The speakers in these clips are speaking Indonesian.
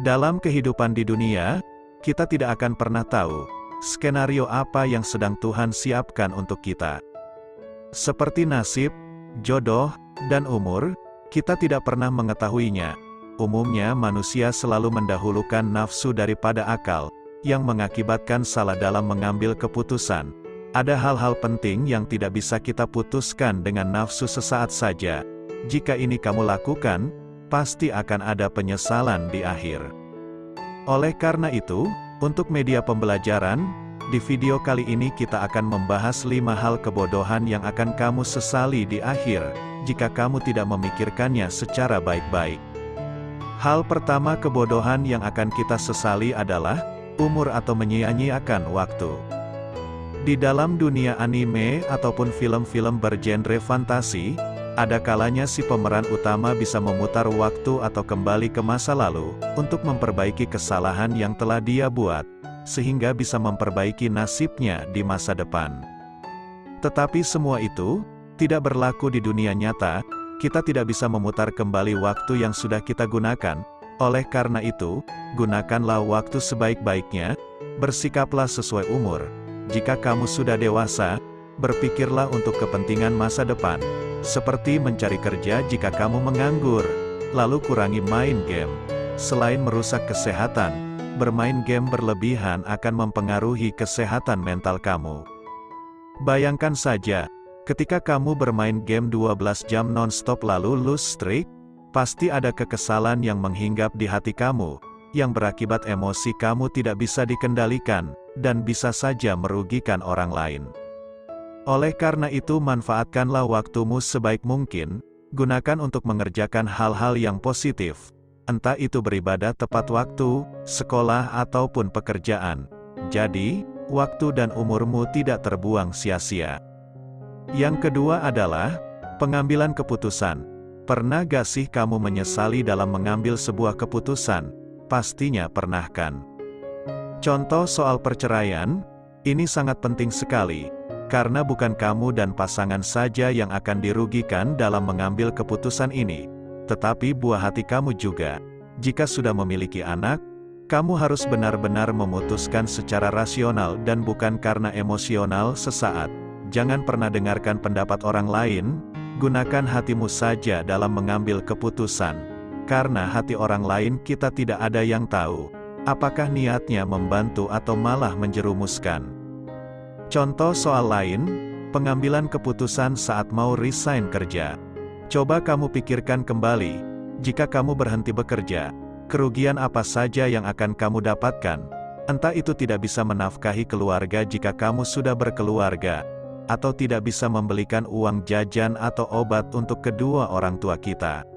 Dalam kehidupan di dunia, kita tidak akan pernah tahu skenario apa yang sedang Tuhan siapkan untuk kita. Seperti nasib, jodoh, dan umur, kita tidak pernah mengetahuinya. Umumnya manusia selalu mendahulukan nafsu daripada akal, yang mengakibatkan salah dalam mengambil keputusan. Ada hal-hal penting yang tidak bisa kita putuskan dengan nafsu sesaat saja. Jika ini kamu lakukan, pasti akan ada penyesalan di akhir. Oleh karena itu, untuk media pembelajaran, di video kali ini kita akan membahas 5 hal kebodohan yang akan kamu sesali di akhir, jika kamu tidak memikirkannya secara baik-baik. Hal pertama kebodohan yang akan kita sesali adalah umur atau menyia-nyiakan waktu. Di dalam dunia anime ataupun film-film bergenre fantasi, ada kalanya si pemeran utama bisa memutar waktu atau kembali ke masa lalu, untuk memperbaiki kesalahan yang telah dia buat, sehingga bisa memperbaiki nasibnya di masa depan. Tetapi semua itu tidak berlaku di dunia nyata. Kita tidak bisa memutar kembali waktu yang sudah kita gunakan. Oleh karena itu, gunakanlah waktu sebaik-baiknya, bersikaplah sesuai umur. Jika kamu sudah dewasa, berpikirlah untuk kepentingan masa depan, seperti mencari kerja jika kamu menganggur, lalu kurangi main game. Selain merusak kesehatan, bermain game berlebihan akan mempengaruhi kesehatan mental kamu. Bayangkan saja, ketika kamu bermain game 12 jam non-stop lalu lose streak, pasti ada kekesalan yang menghinggap di hati kamu, yang berakibat emosi kamu tidak bisa dikendalikan, dan bisa saja merugikan orang lain. Oleh karena itu manfaatkanlah waktumu sebaik mungkin, gunakan untuk mengerjakan hal-hal yang positif, entah itu beribadah tepat waktu, sekolah ataupun pekerjaan. Jadi, waktu dan umurmu tidak terbuang sia-sia. Yang kedua adalah pengambilan keputusan. Pernah gak sih kamu menyesali dalam mengambil sebuah keputusan? Pastinya pernah kan? Contoh soal perceraian, ini sangat penting sekali, karena bukan kamu dan pasangan saja yang akan dirugikan dalam mengambil keputusan ini, tetapi buah hati kamu juga. Jika sudah memiliki anak, kamu harus benar-benar memutuskan secara rasional dan bukan karena emosional sesaat. Jangan pernah dengarkan pendapat orang lain, gunakan hatimu saja dalam mengambil keputusan. Karena hati orang lain kita tidak ada yang tahu, apakah niatnya membantu atau malah menjerumuskan. Contoh soal lain, pengambilan keputusan saat mau resign kerja. Coba kamu pikirkan kembali, jika kamu berhenti bekerja, kerugian apa saja yang akan kamu dapatkan? Entah itu tidak bisa menafkahi keluarga jika kamu sudah berkeluarga, atau tidak bisa membelikan uang jajan atau obat untuk kedua orang tua kita.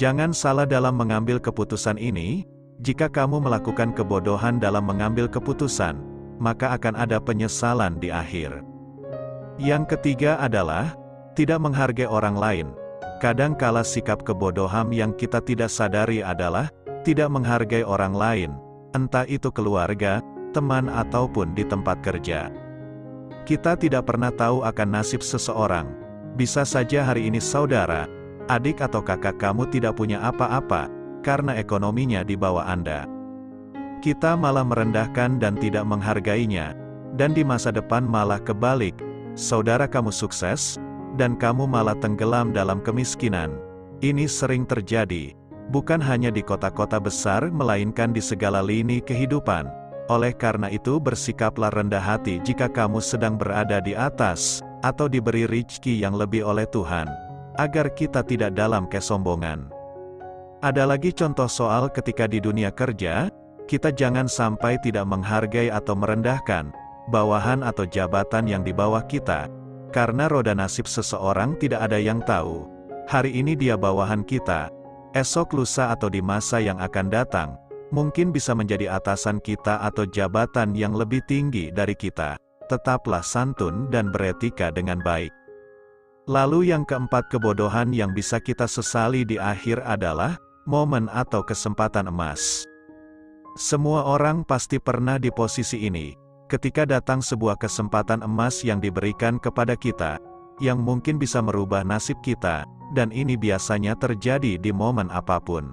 Jangan salah dalam mengambil keputusan ini. Jika kamu melakukan kebodohan dalam mengambil keputusan, maka akan ada penyesalan di akhir. Yang ketiga adalah tidak menghargai orang lain. Kadang-kala sikap kebodohan yang kita tidak sadari adalah tidak menghargai orang lain, entah itu keluarga, teman ataupun di tempat kerja. Kita tidak pernah tahu akan nasib seseorang. Bisa saja hari ini saudara, adik atau kakak kamu tidak punya apa-apa, karena ekonominya di bawah Anda. Kita malah merendahkan dan tidak menghargainya, dan di masa depan malah kebalik, saudara kamu sukses, dan kamu malah tenggelam dalam kemiskinan. Ini sering terjadi, bukan hanya di kota-kota besar melainkan di segala lini kehidupan. Oleh karena itu bersikaplah rendah hati jika kamu sedang berada di atas, atau diberi rezeki yang lebih oleh Tuhan, agar kita tidak dalam kesombongan. Ada lagi contoh soal ketika di dunia kerja, kita jangan sampai tidak menghargai atau merendahkan bawahan atau jabatan yang di bawah kita, karena roda nasib seseorang tidak ada yang tahu. Hari ini dia bawahan kita, esok lusa atau di masa yang akan datang, mungkin bisa menjadi atasan kita atau jabatan yang lebih tinggi dari kita. Tetaplah santun dan beretika dengan baik. Lalu yang keempat kebodohan yang bisa kita sesali di akhir adalah momen atau kesempatan emas. Semua orang pasti pernah di posisi ini, ketika datang sebuah kesempatan emas yang diberikan kepada kita, yang mungkin bisa merubah nasib kita, dan ini biasanya terjadi di momen apapun.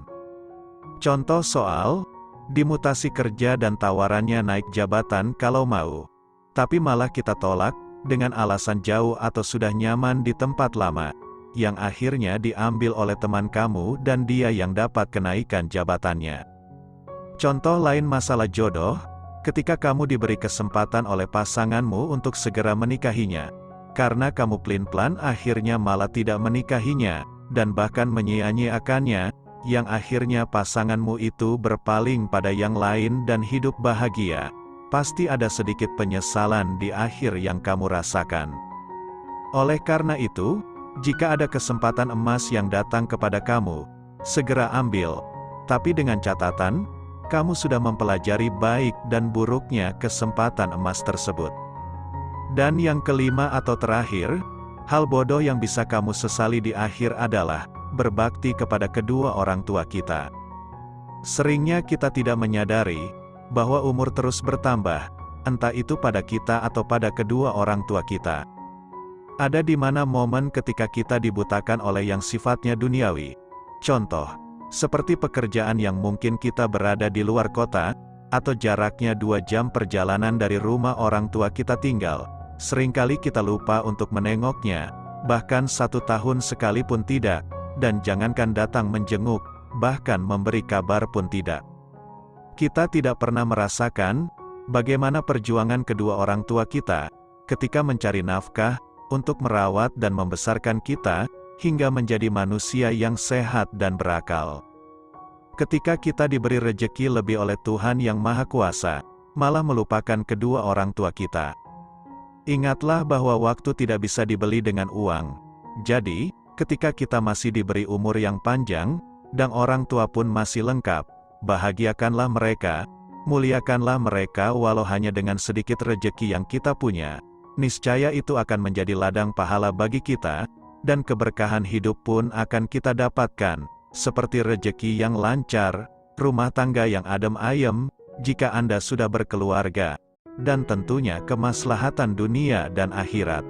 Contoh soal, dimutasi kerja dan tawarannya naik jabatan kalau mau. Tapi malah kita tolak, dengan alasan jauh atau sudah nyaman di tempat lama, yang akhirnya diambil oleh teman kamu dan dia yang dapat kenaikan jabatannya. Contoh lain masalah jodoh, ketika kamu diberi kesempatan oleh pasanganmu untuk segera menikahinya. Karena kamu pelin-pelan akhirnya malah tidak menikahinya, dan bahkan menyia-nyiakannya, yang akhirnya pasanganmu itu berpaling pada yang lain dan hidup bahagia. Pasti ada sedikit penyesalan di akhir yang kamu rasakan. Oleh karena itu, jika ada kesempatan emas yang datang kepada kamu, segera ambil. Tapi dengan catatan, kamu sudah mempelajari baik dan buruknya kesempatan emas tersebut. Dan yang kelima atau terakhir, hal bodoh yang bisa kamu sesali di akhir adalah berbakti kepada kedua orang tua kita. Seringnya kita tidak menyadari bahwa umur terus bertambah, entah itu pada kita atau pada kedua orang tua kita. Ada di mana momen ketika kita dibutakan oleh yang sifatnya duniawi. Contoh, seperti pekerjaan yang mungkin kita berada di luar kota, atau jaraknya 2 jam perjalanan dari rumah orang tua kita tinggal. Seringkali kita lupa untuk menengoknya, bahkan 1 tahun sekalipun tidak, dan jangankan datang menjenguk, bahkan memberi kabar pun tidak. Kita tidak pernah merasakan bagaimana perjuangan kedua orang tua kita ketika mencari nafkah untuk merawat dan membesarkan kita hingga menjadi manusia yang sehat dan berakal. Ketika kita diberi rejeki lebih oleh Tuhan Yang Maha Kuasa, malah melupakan kedua orang tua kita. Ingatlah bahwa waktu tidak bisa dibeli dengan uang. Jadi, ketika kita masih diberi umur yang panjang, dan orang tua pun masih lengkap, bahagiakanlah mereka, muliakanlah mereka walau hanya dengan sedikit rejeki yang kita punya. Niscaya itu akan menjadi ladang pahala bagi kita, dan keberkahan hidup pun akan kita dapatkan, seperti rejeki yang lancar, rumah tangga yang adem ayem, jika Anda sudah berkeluarga, dan tentunya kemaslahatan dunia dan akhirat.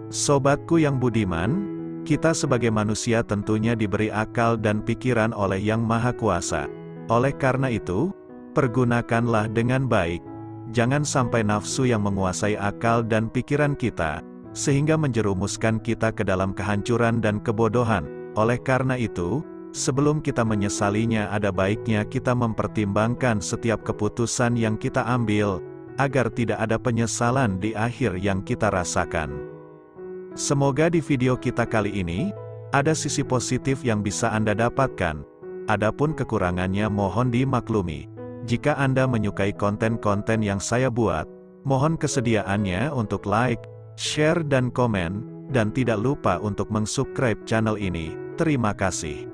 Sobatku yang budiman, kita sebagai manusia tentunya diberi akal dan pikiran oleh Yang Maha Kuasa. Oleh karena itu, pergunakanlah dengan baik. Jangan sampai nafsu yang menguasai akal dan pikiran kita, sehingga menjerumuskan kita ke dalam kehancuran dan kebodohan. Oleh karena itu, sebelum kita menyesalinya ada baiknya kita mempertimbangkan setiap keputusan yang kita ambil, agar tidak ada penyesalan di akhir yang kita rasakan. Semoga di video kita kali ini, ada sisi positif yang bisa Anda dapatkan. Adapun kekurangannya mohon dimaklumi. Jika Anda menyukai konten-konten yang saya buat, mohon kesediaannya untuk like, share dan komen, dan tidak lupa untuk mensubscribe channel ini. Terima kasih.